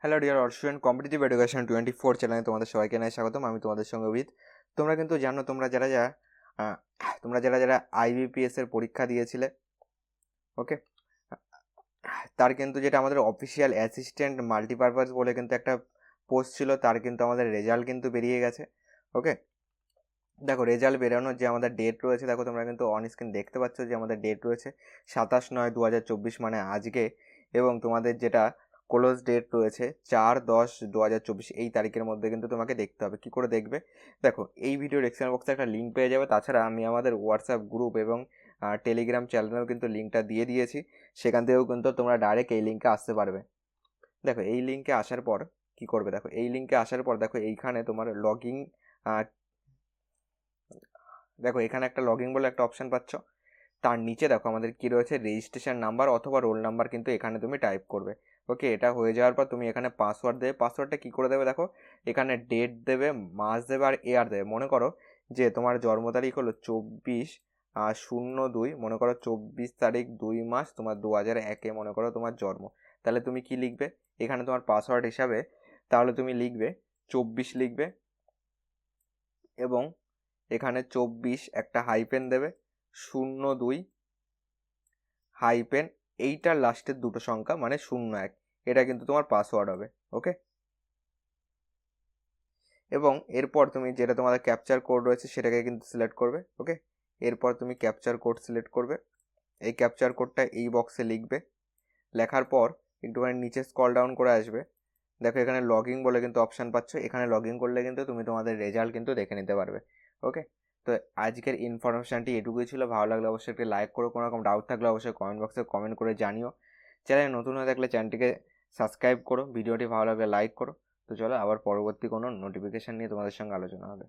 Hello dear all student, competitive education 24 চ্যানেলে তোমাদের সবাইকে জানাই স্বাগতম। আমি তোমাদের সঙ্গে অভিজিৎ। তোমরা কিন্তু জানো, তোমরা যারা যারা আইবিপিএস এর পরীক্ষা দিয়েছিলে, ওকে, তার কিন্তু যেটা আমাদের অফিসিয়াল অ্যাসিস্ট্যান্ট মাল্টিপারপাস বলে কিন্তু একটা পোস্ট ছিল, তার কিন্তু আমাদের রেজাল্ট কিন্তু বেরিয়ে গেছে। ওকে, দেখো রেজাল্ট বেরোনোর যে আমাদের ডেট রয়েছে, দেখো তোমরা কিন্তু অন স্ক্রিন দেখতে পাচ্ছ যে আমাদের ডেট রয়েছে 27/9/2024 মানে আজকে, এবং তোমাদের যেটা ক্লোজ ডেট রয়েছে 4/10/2024 এই তারিখের মধ্যে কিন্তু তোমাকে দেখতে হবে। কি করে দেখবে? দেখো এই ভিডিও ডেসক্রিপশন বক্সে একটা লিঙ্ক পেয়ে যাবে। তাছাড়া আমি আমাদের হোয়াটসঅ্যাপ গ্রুপ এবং টেলিগ্রাম চ্যানেলেও কিন্তু লিঙ্কটা দিয়ে দিয়েছি, সেখান থেকেও কিন্তু তোমরা ডাইরেক্ট এই লিঙ্কে আসতে পারবে। দেখো এই লিঙ্কে আসার পর কি করবে, দেখো এই লিঙ্কে আসার পর দেখো এইখানে তোমার লগইন, দেখো এখানে একটা লগইন বলে একটা অপশন পাচ্ছ। তার নিচে দেখো আমাদের কি রয়েছে, রেজিস্ট্রেশন নাম্বার অথবা রোল নাম্বার কিন্তু এখানে তুমি টাইপ করবে। ওকে, এটা হয়ে যাওয়ার পর তুমি এখানে পাসওয়ার্ড দেবে। পাসওয়ার্ডটা কি করে দেবে, দেখো এখানে ডেট দেবে, মাস দেবে আর ইয়ার দেবে। মনে করো যে তোমার জন্ম তারিখ হলো 24/02, মনে করো 24/2 তোমার 2001 মনে করো তোমার জন্ম। তাহলে তুমি কি লিখবে এখানে তোমার পাসওয়ার্ড হিসাবে? তাহলে তুমি লিখবে 24 লিখবে, এবং এখানে 24 একটা হাইপেন দেবে, 02 হাইপেন এইটার লাস্টের দুটো সংখ্যা মানে 01, এটা কিন্তু তোমার পাসওয়ার্ড হবে। ওকে, এবং এরপর তুমি যেটা তোমাদের ক্যাপচার কোড রয়েছে সেটাকে কিন্তু সিলেক্ট করবে। ওকে, এরপর তুমি ক্যাপচার কোড সিলেক্ট করবে। এই ক্যাপচার কোডটা এই বক্সে লিখবে। লেখার পর একটুখানি নিচে স্ক্রল ডাউন করে আসবে। দেখো এখানে লগইন বলে কিন্তু অপশান পাচ্ছ, এখানে লগইন করলে কিন্তু তুমি তোমাদের রেজাল্ট কিন্তু দেখে নিতে পারবে। ওকে, তো আজকের ইনফরমেশানটি এটুকুই ছিল। ভালো লাগলে অবশ্যই একটি লাইক করো, কোনো রকম ডাউট থাকলে অবশ্যই কমেন্ট বক্সে কমেন্ট করে জানিও। চ্যানেলে নতুন হয়ে থাকলে চ্যানেলটিকে সাবস্ক্রাইব করো, ভিডিওটি ভালো লাগলে লাইক করো। তো চলো আবার পরবর্তী কোনো নোটিফিকেশান নিয়ে তোমাদের সঙ্গে আলোচনা হবে।